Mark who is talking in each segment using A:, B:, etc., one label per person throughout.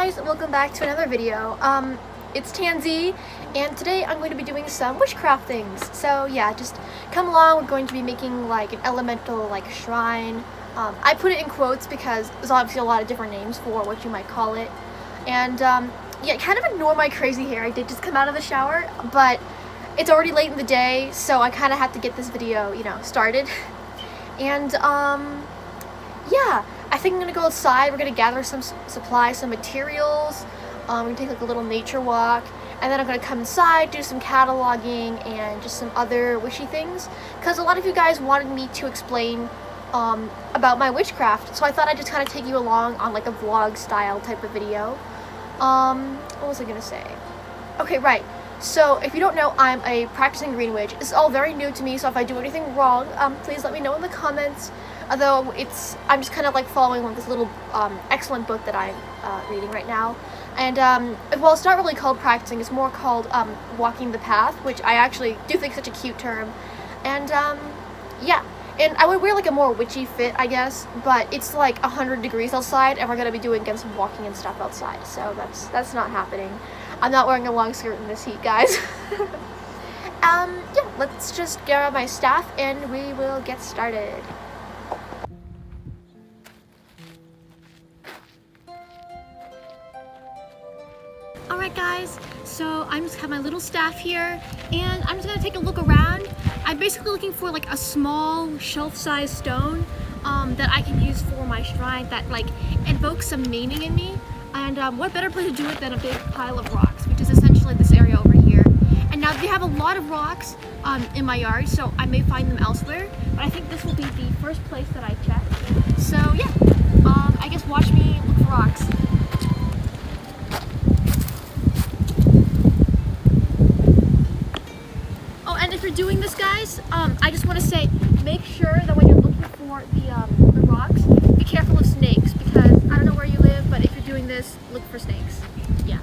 A: guys, welcome back to another video. It's Tansy, and today I'm going to be doing some witchcraft things. So yeah, just come along. We're going to be making like an elemental shrine. I put it in quotes because there's obviously a lot of different names for what you might call it. And yeah, kind of ignore my crazy hair. I did just come out of the shower, but it's already late in the day, so I kind of have to get this video, started. And yeah, I think I'm gonna go outside. We're gonna gather some supplies, some materials. We're gonna take a little nature walk, and then I'm gonna come inside, do some cataloging and just some other witchy things, because a lot of you guys wanted me to explain about my witchcraft, so I thought I'd just kind of take you along on a vlog style type of video. What was I gonna say? Okay, right. So if you don't know, I'm a practicing green witch. This is all very new to me, so if I do anything wrong, please let me know in the comments. Although I'm just kind of following this little excellent book that I'm reading right now. And well, it's not really called practicing, it's more called walking the path, which I actually do think is such a cute term. And yeah, and I would wear a more witchy fit, I guess, but it's 100 degrees outside, and we're gonna be doing some walking and stuff outside, so that's not happening. I'm not wearing a long skirt in this heat, guys. Yeah, let's just grab my staff and we will get started. Alright guys, so I just have my little staff here, and I'm just going to take a look around. I'm basically looking for a small shelf-sized stone that I can use for my shrine that invokes some meaning in me. And what better place to do it than a big pile of rocks, which is essentially this area over here. And now they have a lot of rocks in my yard, so I may find them elsewhere, but I think this will be the first place that I check. So yeah, I guess watch me look for rocks. Oh, and if you're doing this, guys, I just want to say, make sure that when you're looking for the rocks, be careful of snakes, because I don't know where you live, but if you're doing this, look for snakes. Yeah.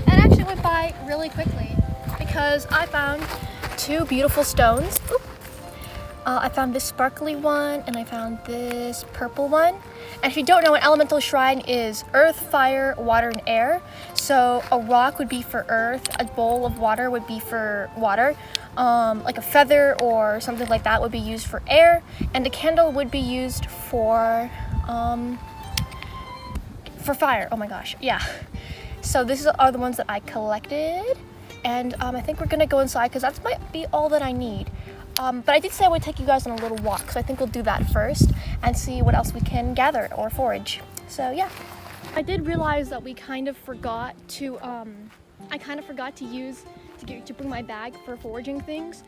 A: That actually went by really quickly because I found two beautiful stones. I found this sparkly one and I found this purple one. And if you don't know, an elemental shrine is earth, fire, water, and air. So a rock would be for earth, a bowl of water would be for water, like a feather or something like that would be used for air, and a candle would be used for fire. Oh my gosh, yeah. So these are the ones that I collected, and I think we're gonna go inside because that might be all that I need. But I did say I would take you guys on a little walk, so I think we'll do that first and see what else we can gather or forage. So yeah. I did realize that we kind of forgot to, to bring my bag for foraging things.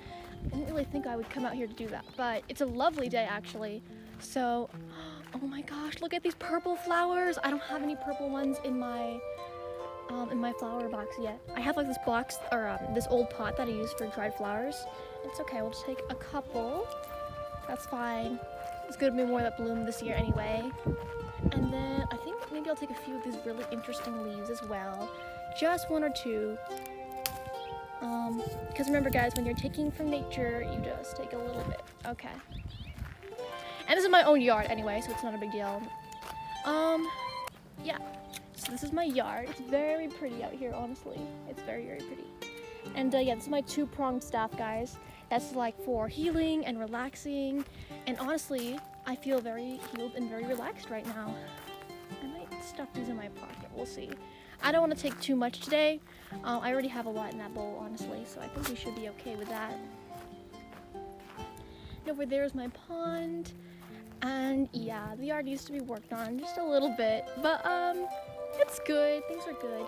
A: I didn't really think I would come out here to do that, but it's a lovely day actually. So, oh my gosh, look at these purple flowers. I don't have any purple ones in my flower box yet. I have this box, or this old pot that I use for dried flowers. It's okay, we'll just take a couple. That's fine. It's gonna be more that bloom this year anyway. And then I think maybe I'll take a few of these really interesting leaves as well. Just one or two. Because remember guys, when you're taking from nature, you just take a little bit. Okay. And this is my own yard anyway, so it's not a big deal. Yeah. So this is my yard. It's very pretty out here, honestly. It's very, very pretty. And yeah, this is my two-pronged staff, guys. That's for healing and relaxing. And honestly, I feel very healed and very relaxed right now. I might stuff these in my pocket. We'll see. I don't want to take too much today. I already have a lot in that bowl, honestly, so I think we should be okay with that. And over there is my pond. And yeah, the yard needs to be worked on just a little bit, but it's good. Things are good.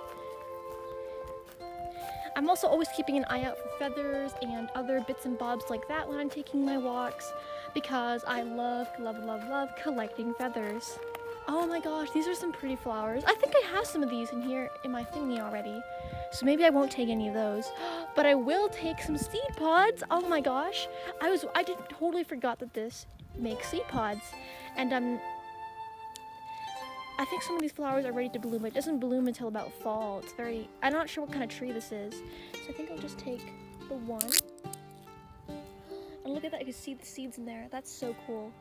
A: I'm also always keeping an eye out for feathers and other bits and bobs like that when I'm taking my walks, because I love, love, love, love collecting feathers. Oh my gosh, these are some pretty flowers. I think I have some of these in here in my thingy already, so maybe I won't take any of those, but I will take some seed pods. Oh my gosh, I totally forgot that this makes seed pods, and I think some of these flowers are ready to bloom. It doesn't bloom until about fall. It's very, I'm not sure what kind of tree this is. So I think I'll just take the one. And look at that, you can see the seeds in there. That's so cool.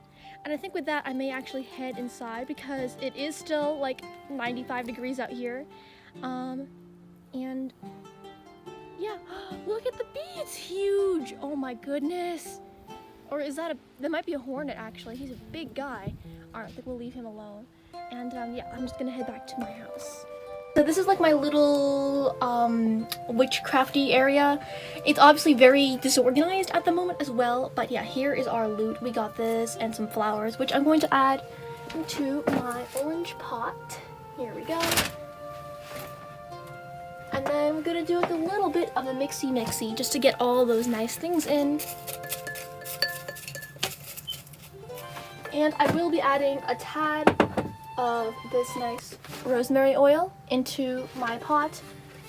A: And I think with that, I may actually head inside because it is still like 95 degrees out here. And yeah, look at the bee, it's huge. Oh my goodness. Or is that that might be a hornet actually. He's a big guy. All right, I think we'll leave him alone. And yeah, I'm just gonna head back to my house. So this is like my little witchcrafty area. It's obviously very disorganized at the moment as well, but yeah, here is our loot. We got this and some flowers, which I'm going to add into my orange pot. Here we go. And then we're gonna do like a little bit of a mixy just to get all those nice things in. And I will be adding a tad of this nice rosemary oil into my pot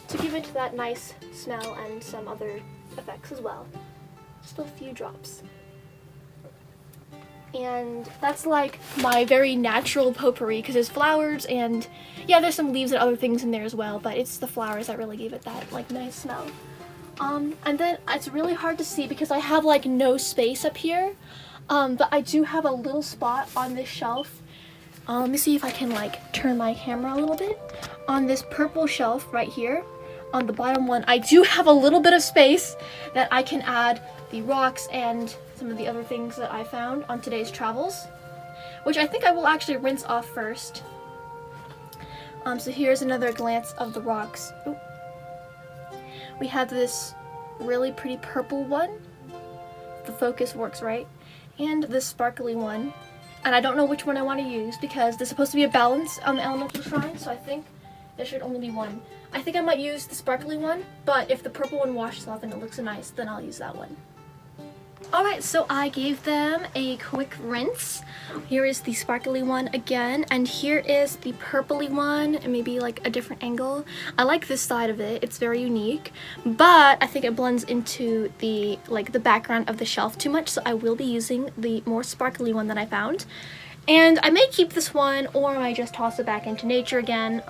A: to give it that nice smell and some other effects as well. Just a few drops. And that's like my very natural potpourri because there's flowers and yeah, there's some leaves and other things in there as well, but it's the flowers that really give it that like nice smell. And then it's really hard to see because I have like no space up here, but I do have a little spot on this shelf. Let me see if I can like turn my camera a little bit. On this purple shelf right here, on the bottom one, I do have a little bit of space that I can add the rocks and some of the other things that I found on today's travels, which I think I will actually rinse off first. So here's another glance of the rocks. Ooh. We have this really pretty purple one. The focus works right. And this sparkly one. And I don't know which one I want to use because there's supposed to be a balance on the elemental shrine, so I think there should only be one. I think I might use the sparkly one, but if the purple one washes off and it looks nice, then I'll use that one. Alright, so I gave them a quick rinse. Here is the sparkly one again, and here is the purpley one, and maybe like a different angle. I like this side of it, it's very unique, but I think it blends into the background of the shelf too much, so I will be using the more sparkly one that I found. And I may keep this one, or I might just toss it back into nature again.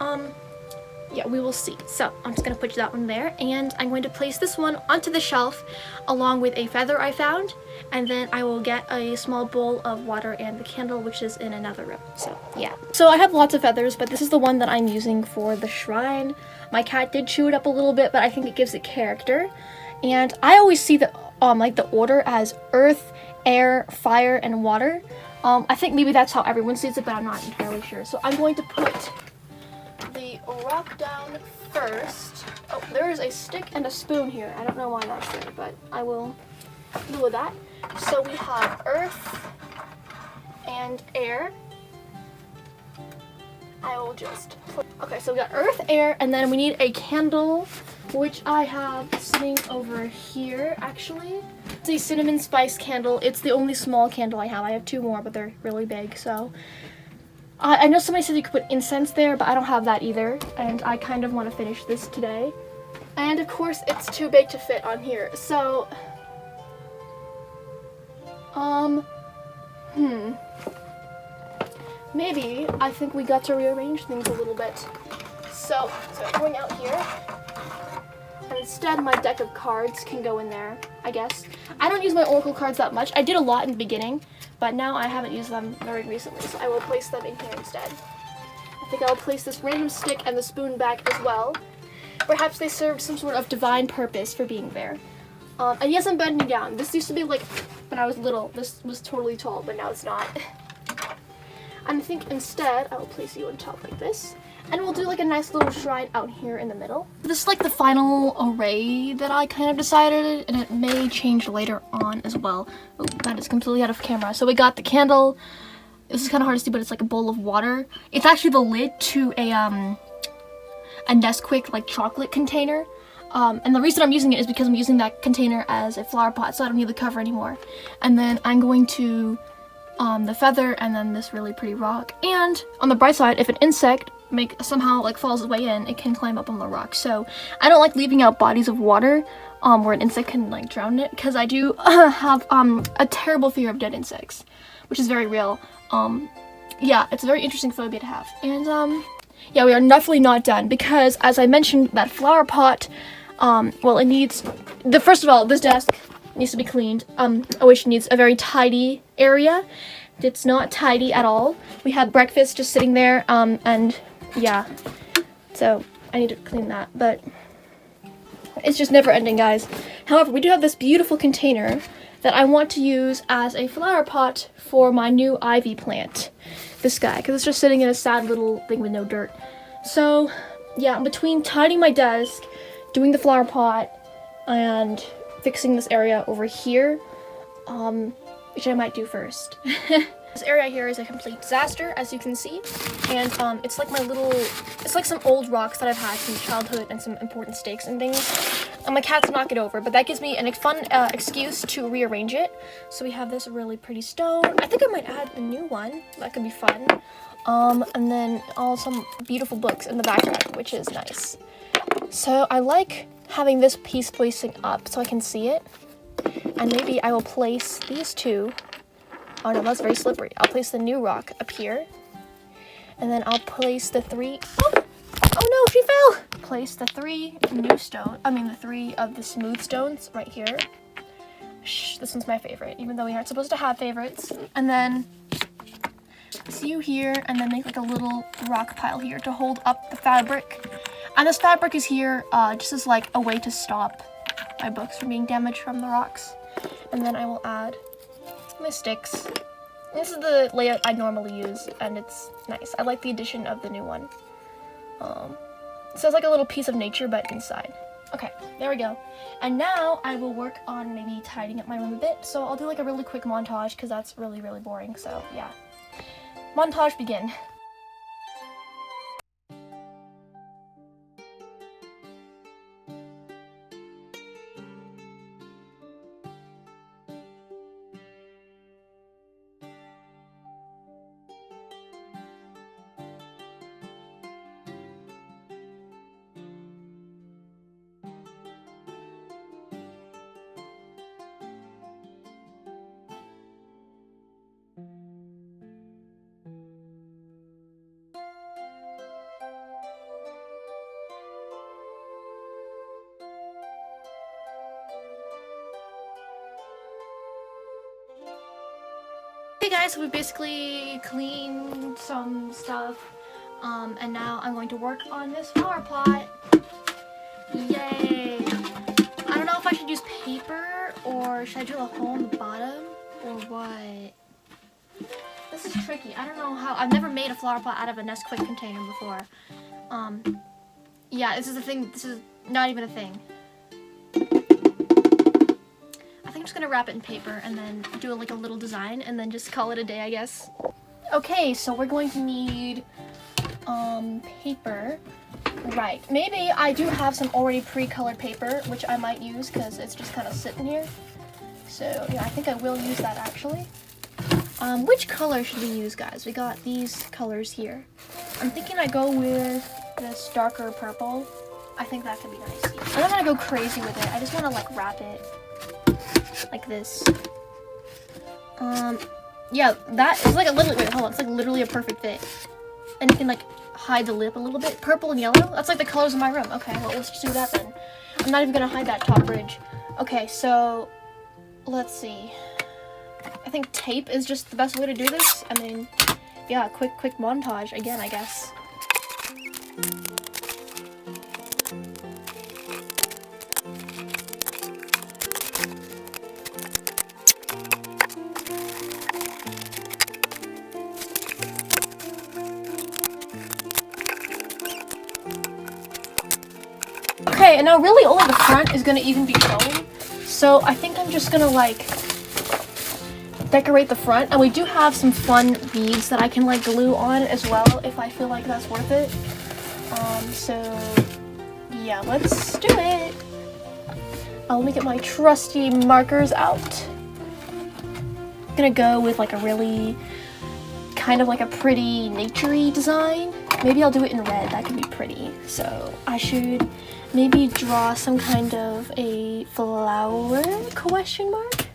A: Yeah, we will see. So I'm just gonna put that one there, and I'm going to place this one onto the shelf along with a feather I found, and then I will get a small bowl of water and the candle, which is in another room. So yeah. So I have lots of feathers, but this is the one that I'm using for the shrine. My cat did chew it up a little bit, but I think it gives it character. And I always see the like the order as earth, air, fire, and water. I think maybe that's how everyone sees it, but I'm not entirely sure. So I'm going to put the rock down first. Oh, there is a stick and a spoon here. I don't know why that's there, but I will deal with that. So we have earth and air. I will just put, okay, so we got earth, air, and then we need a candle, which I have sitting over here actually. It's a cinnamon spice candle. It's the only small candle I have. I have two more, but they're really big, so I know somebody said you could put incense there, but I don't have that either, and I kind of want to finish this today. And of course, it's too big to fit on here, so maybe I think we got to rearrange things a little bit. So going out here, and instead my deck of cards can go in there, I guess. I don't use my oracle cards that much. I did a lot in the beginning, but now I haven't used them very recently, so I will place them in here instead. I think I'll place this random stick and the spoon back as well. Perhaps they served some sort of divine purpose for being there. And yes, I'm bending down. This used to be like, when I was little, this was totally tall, but now it's not. And I think instead, I will place you on top like this. And we'll do like a nice little shrine out here in the middle. This is like the final array that I kind of decided, and it may change later on as well. Oh, that is completely out of camera. So we got the candle. This is kind of hard to see, but it's like a bowl of water. It's actually the lid to a Nesquik like chocolate container. And the reason I'm using it is because I'm using that container as a flower pot, so I don't need the cover anymore. And then I'm going to the feather, and then this really pretty rock. And on the bright side, if an insect somehow like falls its way in, it can climb up on the rock. So I don't like leaving out bodies of water where an insect can like drown it, because I do have a terrible fear of dead insects, which is very real. yeah, it's a very interesting phobia to have. And yeah, we are definitely not done because, as I mentioned, that flower pot, well, it needs first of all, this desk needs to be cleaned. Which needs a very tidy area. It's not tidy at all. We had breakfast just sitting there, and yeah, so I need to clean that, but it's just never ending, guys. However, we do have this beautiful container that I want to use as a flower pot for my new ivy plant. This guy, because it's just sitting in a sad little thing with no dirt. So yeah, between tidying my desk, doing the flower pot, and fixing this area over here, which I might do first. This area here is a complete disaster, as you can see, and it's like it's like some old rocks that I've had from childhood and some important stakes and things. And my cats knock it over, but that gives me a fun excuse to rearrange it. So we have this really pretty stone. I think I might add a new one. That could be fun. And then some beautiful books in the background, which is nice. So I like having this piece facing up so I can see it. And maybe I will place these two. Oh no, that's very slippery. I'll place the new rock up here. And then I'll place the three... Oh no, she fell! Place the three the three of the smooth stones right here. Shh, this one's my favorite, even though we aren't supposed to have favorites. And then see you here, and then make like a little rock pile here to hold up the fabric. And this fabric is here just as like a way to stop my books from being damaged from the rocks. And then I will add my sticks. This is the layout I normally use, and it's nice. I like the addition of the new one. So it's like a little piece of nature, but inside. Okay, there we go. And now I will work on maybe tidying up my room a bit. So I'll do like a really quick montage because that's really, really boring. So yeah. Montage begin. Hey guys, so we basically cleaned some stuff, and now I'm going to work on this flower pot. Yay! I don't know if I should use paper, or should I drill a hole in the bottom, or what? This is tricky. I don't know how. I've never made a flower pot out of a Nesquik container before. Yeah, this is a thing. This is not even a thing. I'm just gonna wrap it in paper and then do like a little design and then just call it a day, I guess. Okay, so we're going to need paper. Right, maybe I do have some already pre-colored paper, which I might use because it's just kind of sitting here. So yeah, I think I will use that actually. Which color should we use, guys? We got these colors here. I'm thinking I go with this darker purple. I think that could be nice. I'm not gonna go crazy with it. I just want to like wrap it like this. Yeah, that is like a little, wait, hold on, it's like literally a perfect fit. And you can like hide the lip a little bit. Purple and yellow, that's like the colors of my room. Okay, well, let's just do that then. I'm not even gonna hide that top ridge. Okay, so let's see. I think tape is just the best way to do this. I mean, yeah, quick montage again, I guess. Okay, and now really only the front is gonna even be shown. So I think I'm just gonna like decorate the front, and we do have some fun beads that I can like glue on as well if I feel like that's worth it. So yeah, let's do it. Let me get my trusty markers out. I'm gonna go with like a really kind of like a pretty naturey design. Maybe I'll do it in red, that could be pretty. So I should maybe draw some kind of a flower question mark.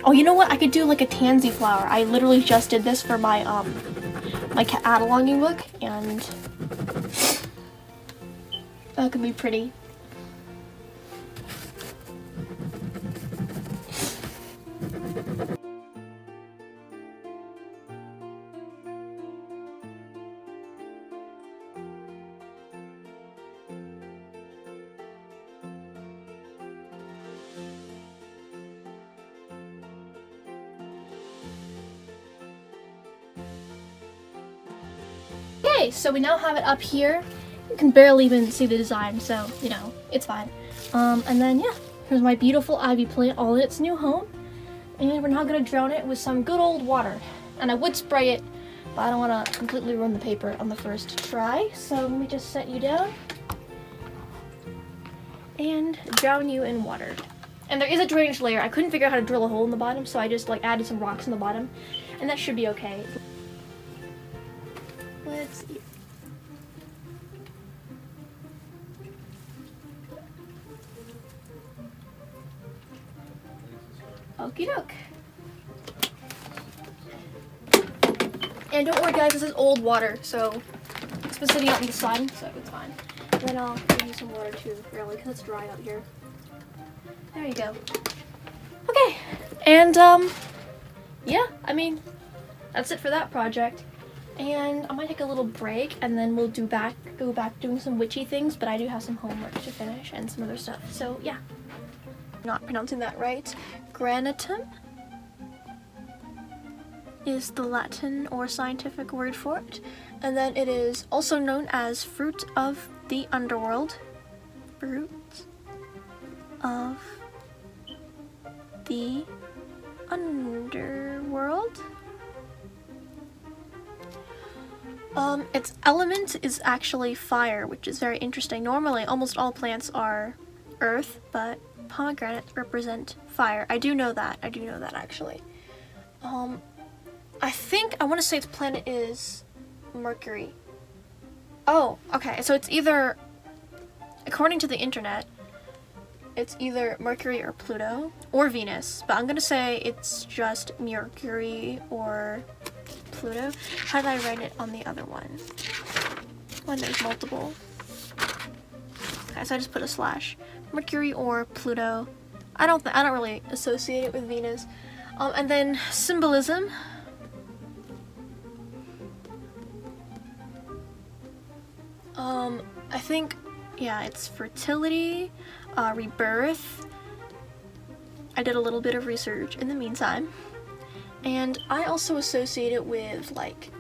A: Oh, you know what? I could do like a tansy flower. I literally just did this for my my cataloging book, and that could be pretty. Okay, so we now have it up here. You can barely even see the design, so, you know, it's fine. And then, yeah, here's my beautiful ivy plant all in its new home. And we're now going to drown it with some good old water. And I would spray it, but I don't want to completely ruin the paper on the first try. So let me just set you down and drown you in water. And there is a drainage layer. I couldn't figure out how to drill a hole in the bottom, so I just like added some rocks in the bottom, and that should be okay. Let's see. Okie doke. And don't worry guys, this is old water, so it's been sitting out in the sun, so it's fine. And then I'll give you some water too, really, because it's dry out here. There you go. Okay, and yeah, I mean, that's it for that project. And I might take a little break, and then we'll go back doing some witchy things, but I do have some homework to finish and some other stuff, so yeah. Not pronouncing that right. Granatum is the Latin or scientific word for it, and then it is also known as fruit of the underworld. Fruit of the underworld. Its element is actually fire, which is very interesting. Normally, almost all plants are earth, but pomegranates represent fire. I do know that actually. I want to say its planet is Mercury. Oh, okay, so it's either, according to the internet, it's either Mercury or Pluto or Venus, but I'm gonna say it's just Mercury or Pluto. How did I write it on the other one? When there's multiple. Okay, so I just put a slash. Mercury or Pluto. I don't really associate it with Venus. And then symbolism. I think, yeah, it's fertility, rebirth. I did a little bit of research in the meantime. And I also associate it with, like,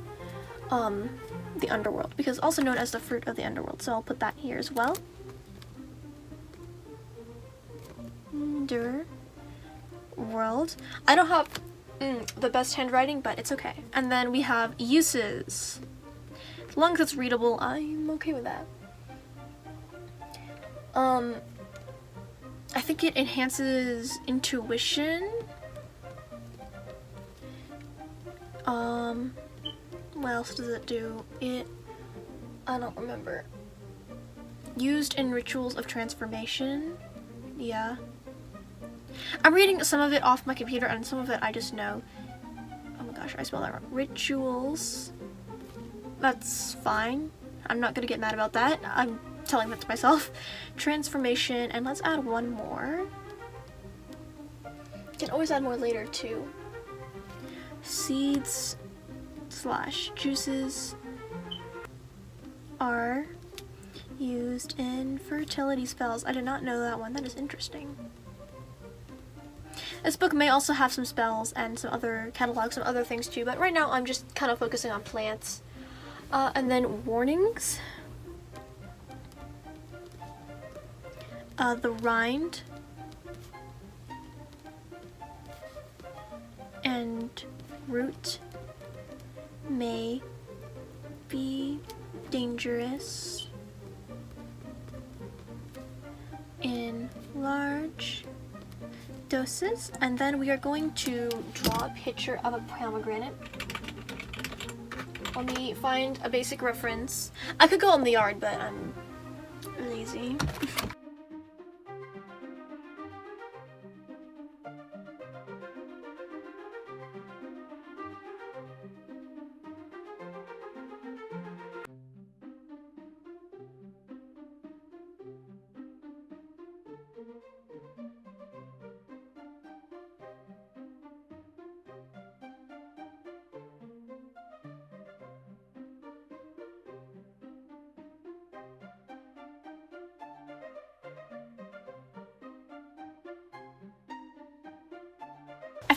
A: the underworld, because it's also known as the fruit of the underworld, so I'll put that here as well. Underworld. I don't have the best handwriting, but it's okay. And then we have uses. As long as it's readable, I'm okay with that. I think it enhances intuition. What else does it do? I don't remember. Used in rituals of transformation. Yeah. I'm reading some of it off my computer, and some of it I just know. Oh my gosh, I spelled that wrong. Rituals. That's fine. I'm not gonna get mad about that. I'm telling that to myself. Transformation, and let's add one more. You can always add more later too. Seeds / juices are used in fertility spells. I did not know that one. That is interesting. This book may also have some spells and some other catalogs, some other things too, but right now I'm just kind of focusing on plants. And then warnings. The rind and root may be dangerous in large doses. And then we are going to draw a picture of a pomegranate. Let me find a basic reference. I could go in the yard, but I'm lazy.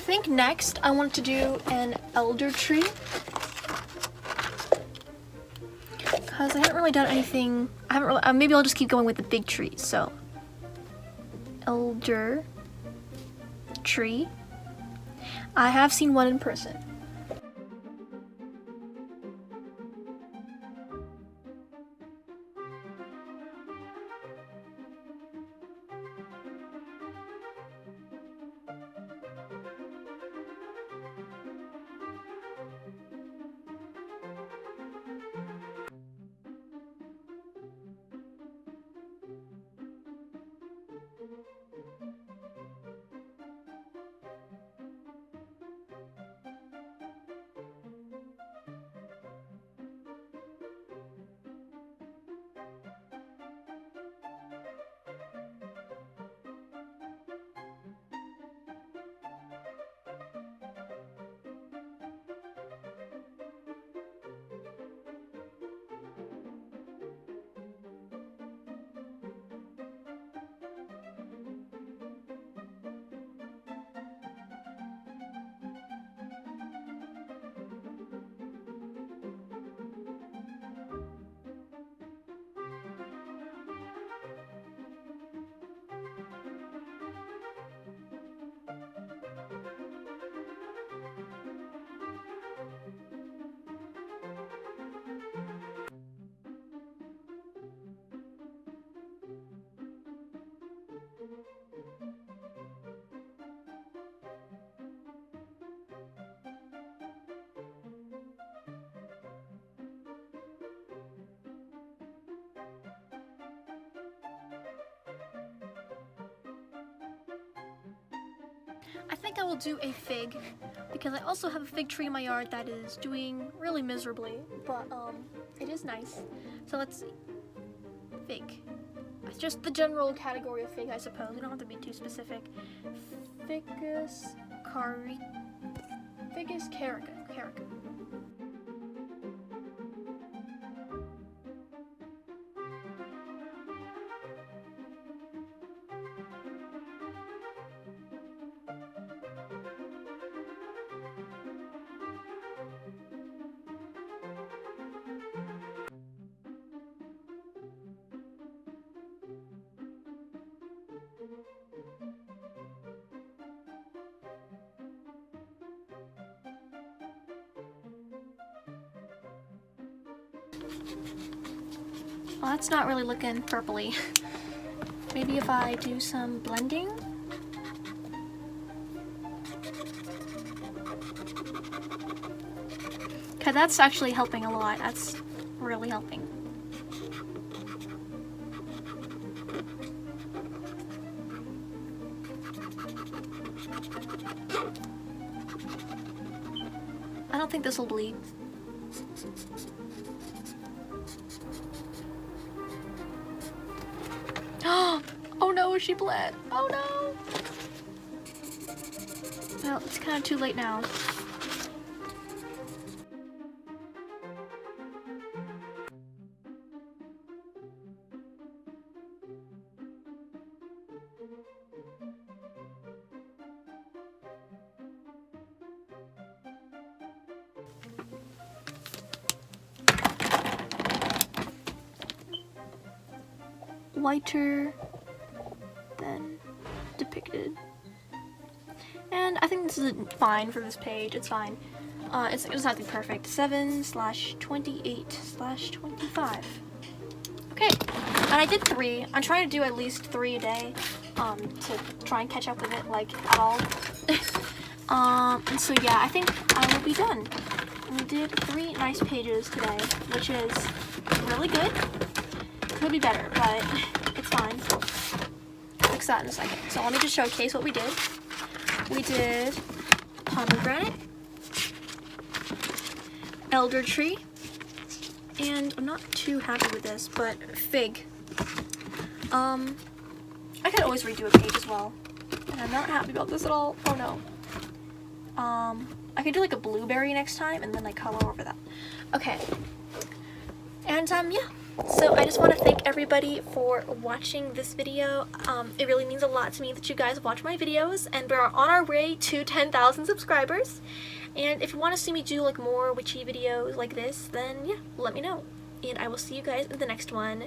A: think next I want to do an elder tree, because I haven't really done anything. Maybe I'll just keep going with the big trees. So elder tree. I have seen one in person. I think I will do a fig, because I also have a fig tree in my yard that is doing really miserably, but it is nice. So let's see. Fig. It's just the general category of fig, I suppose. We don't have to be too specific. Ficus carica. Well, that's not really looking purpley. Maybe if I do some blending? Okay, that's actually helping a lot. That's really helping. I don't think this will bleed. Oh no, she bled. Oh no. Well, it's kind of too late now. Whiter than depicted. And I think this is fine for this page. It's fine. It doesn't have to be perfect. 7/28/25. Okay, and I did 3. I'm trying to do at least 3 a day to try and catch up with it, like, at all. And so yeah, I think I will be done. We did 3 nice pages today, which is really good. Could be better, but it's fine. I'll fix that in a second. So let me just showcase what we did. We did pomegranate, elder tree, and I'm not too happy with this, but fig. I could always redo a page as well, and I'm not happy about this at all. Oh no. I could do like a blueberry next time and then like color over that. Okay. And yeah. So I just want to thank everybody for watching this video. It really means a lot to me that you guys watch my videos, and we're on our way to 10,000 subscribers. And if you want to see me do like more witchy videos like this, then yeah, let me know. And I will see you guys in the next one.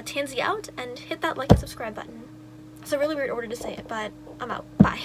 A: Tansy out, and hit that like and subscribe button. It's a really weird order to say it, but I'm out. Bye.